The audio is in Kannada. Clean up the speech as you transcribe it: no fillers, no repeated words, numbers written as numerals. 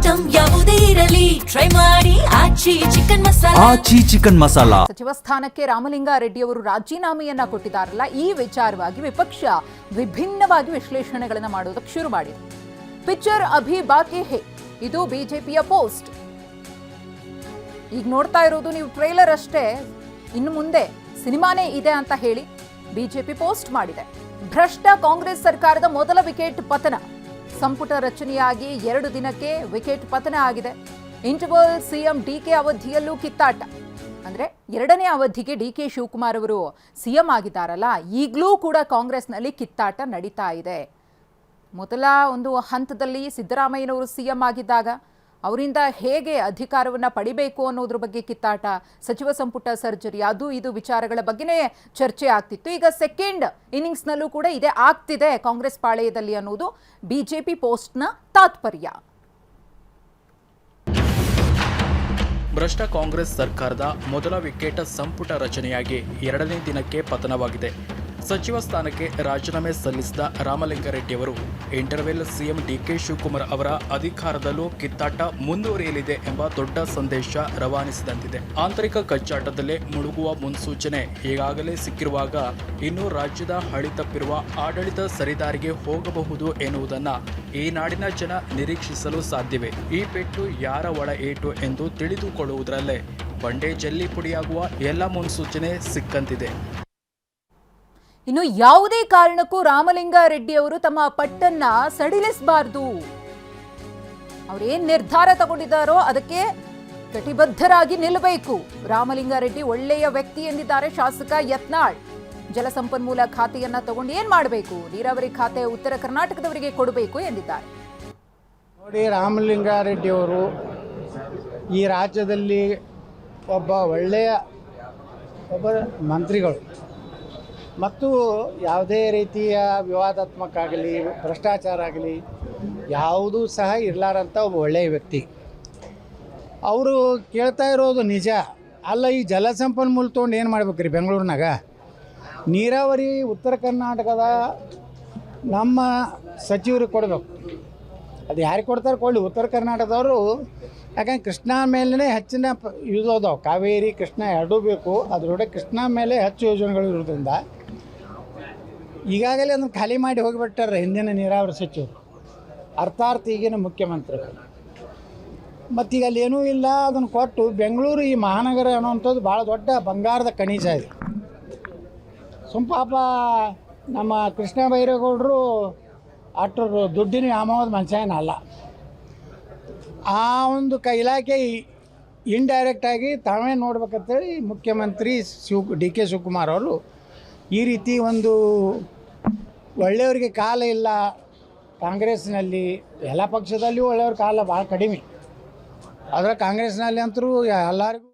ಐಟಂ ಯಾವುದೇ ಇರಲಿ ಟ್ರೈ ಮಾಡಿ ಆಚಿ ಚಿಕನ್ ಮಸಾಲಾ. ಸಚಿವ ಸ್ಥಾನಕ್ಕೆ ರಾಮಲಿಂಗಾರೆಡ್ಡಿ ಅವರು ರಾಜೀನಾಮೆಯನ್ನ ಕೊಟ್ಟಿದ್ದಾರಲ್ಲ, ಈ ವಿಚಾರವಾಗಿ ವಿಪಕ್ಷ ವಿಭಿನ್ನವಾಗಿ ವಿಶ್ಲೇಷಣೆಗಳನ್ನು ಮಾಡೋದಕ್ಕೆ ಶುರು ಮಾಡಿದೆ. ಪಿಕ್ಚರ್ ಅಭಿ ಬಾಕಿ ಹೇ, ಇದು ಬಿಜೆಪಿಯ ಪೋಸ್ಟ್. ಈಗ ನೋಡ್ತಾ ಇರೋದು ನೀವು ಟ್ರೇಲರ್ ಅಷ್ಟೇ, ಇನ್ನು ಮುಂದೆ ಸಿನಿಮಾನೇ ಇದೆ ಅಂತ ಹೇಳಿ ಬಿಜೆಪಿ ಪೋಸ್ಟ್ ಮಾಡಿದೆ. ಭ್ರಷ್ಟ ಕಾಂಗ್ರೆಸ್ ಸರ್ಕಾರದ ಮೊದಲ ವಿಕೆಟ್ ಪತನ. ಸಂಪುಟ ರಚನೆಯಾಗಿ 2 ದಿನಕ್ಕೆ ವಿಕೆಟ್ ಪತನ ಆಗಿದೆ. ಇಂಟರ್ವಲ್ ಸಿಎಂ ಡಿಕೆ ಅವಧಿಯಲ್ಲೂ ಕಿತ್ತಾಟ. ಅಂದ್ರೆ 2ನೇ ಅವಧಿಗೆ ಡಿಕೆ ಶಿವಕುಮಾರ್ ಅವರು ಸಿಎಂ ಆಗಿದ್ದಾರಲ್ಲ, ಈಗಲೂ ಕೂಡ ಕಾಂಗ್ರೆಸ್ನಲ್ಲಿ ಕಿತ್ತಾಟ ನಡೀತಾ ಇದೆ. ಮೊದಲ ಒಂದು ಹಂತದಲ್ಲಿ ಸಿದ್ದರಾಮಯ್ಯನವರು ಸಿಎಂ ಆಗಿದ್ದಾಗ ಅವರಿಂದ ಹೇಗೆ ಅಧಿಕಾರವನ್ನು ಪಡಿಬೇಕು ಅನ್ನೋದ್ರ ಬಗ್ಗೆ ಕಿತ್ತಾಟ, ಸಚಿವ ಸಂಪುಟ ಸರ್ಜರಿ, ಅದು ಇದು ವಿಚಾರಗಳ ಬಗ್ಗೆನೇ ಚರ್ಚೆ ಆಗ್ತಿತ್ತು. ಈಗ ಸೆಕೆಂಡ್ ಇನ್ನಿಂಗ್ಸ್ನಲ್ಲೂ ಕೂಡ ಇದೇ ಆಗ್ತಿದೆ ಕಾಂಗ್ರೆಸ್ ಪಾಳೆಯದಲ್ಲಿ ಅನ್ನೋದು ಬಿಜೆಪಿ ಪೋಸ್ಟ್ನ ತಾತ್ಪರ್ಯ. ಭ್ರಷ್ಟ ಕಾಂಗ್ರೆಸ್ ಸರ್ಕಾರದ ಮೊದಲ ವಿಕೆಟ್ ಸಂಪುಟ ರಚನೆಯಾಗಿ 2ನೇ ದಿನಕ್ಕೆ ಪತನವಾಗಿದೆ. ಸಚಿವ ಸ್ಥಾನಕ್ಕೆ ರಾಜೀನಾಮೆ ಸಲ್ಲಿಸಿದ ರಾಮಲಿಂಗಾರೆಡ್ಡಿ ಅವರು ಇಂಟರ್ವೆಲ್ ಸಿಎಂ ಡಿಕೆ ಶಿವಕುಮಾರ್ ಅವರ ಅಧಿಕಾರದಲ್ಲೂ ಕಿತ್ತಾಟ ಮುಂದುವರಿಯಲಿದೆ ಎಂಬ ದೊಡ್ಡ ಸಂದೇಶ ರವಾನಿಸಿದಂತಿದೆ. ಆಂತರಿಕ ಕಚ್ಚಾಟದಲ್ಲೇ ಮುಳುಗುವ ಮುನ್ಸೂಚನೆ ಈಗಾಗಲೇ ಸಿಕ್ಕಿರುವಾಗ ಇನ್ನು ರಾಜ್ಯದ ಹಳಿ ತಪ್ಪಿರುವ ಆಡಳಿತ ಸರಿದಾರಿಗೆ ಹೋಗಬಹುದು ಎನ್ನುವುದನ್ನು ಈ ನಾಡಿನ ಜನ ನಿರೀಕ್ಷಿಸಲು ಸಾಧ್ಯವೇ? ಈ ಪೆಟ್ಟು ಯಾರ ಒಳ ಏಟು ಎಂದು ತಿಳಿದುಕೊಳ್ಳುವುದರಲ್ಲೇ ಬಂಡೆ ಜಲ್ಲಿ ಪುಡಿಯಾಗುವ ಎಲ್ಲ ಮುನ್ಸೂಚನೆ ಸಿಕ್ಕಂತಿದೆ. ಇನ್ನು ಯಾವುದೇ ಕಾರಣಕ್ಕೂ ರಾಮಲಿಂಗಾರೆಡ್ಡಿ ಅವರು ತಮ್ಮ ಪಟ್ಟನ್ನ ಸಡಿಲಿಸಬಾರದು. ಅವರೇನ್ ನಿರ್ಧಾರ ತಗೊಂಡಿದ್ದಾರೋ ಅದಕ್ಕೆ ಕಟಿಬದ್ಧರಾಗಿ ನಿಲ್ಲಬೇಕು. ರಾಮಲಿಂಗಾರೆಡ್ಡಿ ಒಳ್ಳೆಯ ವ್ಯಕ್ತಿ ಎಂದಿದ್ದಾರೆ ಶಾಸಕ ಯತ್ನಾಳ್. ಜಲಸಂಪನ್ಮೂಲ ಖಾತೆಯನ್ನ ತಗೊಂಡು ಏನ್ ಮಾಡಬೇಕು, ನೀರಾವರಿ ಖಾತೆ ಉತ್ತರ ಕರ್ನಾಟಕದವರಿಗೆ ಕೊಡಬೇಕು ಎಂದಿದ್ದಾರೆ. ನೋಡಿ, ರಾಮಲಿಂಗಾರೆಡ್ಡಿ ಅವರು ಈ ರಾಜ್ಯದಲ್ಲಿ ಒಳ್ಳೆಯ ಮಂತ್ರಿಗಳು ಮತ್ತು ಯಾವುದೇ ರೀತಿಯ ವಿವಾದಾತ್ಮಕ ಆಗಲಿ ಭ್ರಷ್ಟಾಚಾರ ಆಗಲಿ ಯಾವುದೂ ಸಹ ಇರಲಾರಂಥ ಒಬ್ಬ ಒಳ್ಳೆಯ ವ್ಯಕ್ತಿ. ಅವರು ಕೇಳ್ತಾ ಇರೋದು ನಿಜ ಅಲ್ಲ. ಈ ಜಲಸಂಪನ್ಮೂಲ ತೊಗೊಂಡು ಏನು ಮಾಡ್ಬೇಕ್ರಿ? ಬೆಂಗಳೂರಿನಾಗ ನೀರಾವರಿ ಉತ್ತರ ಕರ್ನಾಟಕದ ನಮ್ಮ ಸಚಿವರಿಗೆ ಕೊಡಬೇಕು. ಅದು ಯಾರಿಗೆ ಕೊಡ್ತಾರೆ ಕೊಡಲಿ, ಉತ್ತರ ಕರ್ನಾಟಕದವರು. ಯಾಕಂದ್ರೆ ಕೃಷ್ಣಾ ಮೇಲೇ ಹೆಚ್ಚಿನ ಯೂಸ್ ಅದಾವೆ. ಕಾವೇರಿ ಕೃಷ್ಣ ಎರಡೂ ಬೇಕು. ಅದರೊಳಗೆ ಕೃಷ್ಣಾ ಮೇಲೆ ಹೆಚ್ಚು ಯೋಜನೆಗಳು ಇರೋದ್ರಿಂದ ಈಗಾಗಲೇ ಅದನ್ನು ಖಾಲಿ ಮಾಡಿ ಹೋಗಿಬಿಟ್ಟಾರೆ ಹಿಂದಿನ ನೀರಾವರಿ ಸಚಿವರು, ಅರ್ಥಾತ್ ಈಗಿನ ಮುಖ್ಯಮಂತ್ರಿಗಳು. ಮತ್ತೀಗ ಅಲ್ಲಿ ಏನೂ ಇಲ್ಲ, ಅದನ್ನು ಕೊಟ್ಟು ಬೆಂಗಳೂರು ಈ ಮಹಾನಗರ ಅನ್ನುವಂಥದ್ದು ಭಾಳ ದೊಡ್ಡ ಬಂಗಾರದ ಖನಿಜ ಇದೆ. ಪಾಪ ನಮ್ಮ ಕೃಷ್ಣ ಬೈರೇಗೌಡರು ಅಷ್ಟರು ದುಡ್ಡಿನ ವ್ಯಾಮೋಹದ ಮನುಷ್ಯನಲ್ಲ. ಆ ಒಂದು ಇಲಾಖೆ ಇಂಡೈರೆಕ್ಟಾಗಿ ತಾವೇ ನೋಡ್ಬೇಕಂತೇಳಿ ಮುಖ್ಯಮಂತ್ರಿ ಡಿ ಕೆ ಶಿವಕುಮಾರ್ ಅವರು ಈ ರೀತಿ ಒಂದು ಒಳ್ಳೆಯವರಿಗೆ ಕಾಲ ಇಲ್ಲ ಕಾಂಗ್ರೆಸ್ನಲ್ಲಿ. ಎಲ್ಲ ಪಕ್ಷದಲ್ಲಿಯೂ ಒಳ್ಳೆಯವ್ರ ಕಾಲ ಭಾಳ ಕಡಿಮೆ. ಆದರೆ ಕಾಂಗ್ರೆಸ್ನಲ್ಲಿ ಅಂತರೂ ಎಲ್ಲರಿಗೂ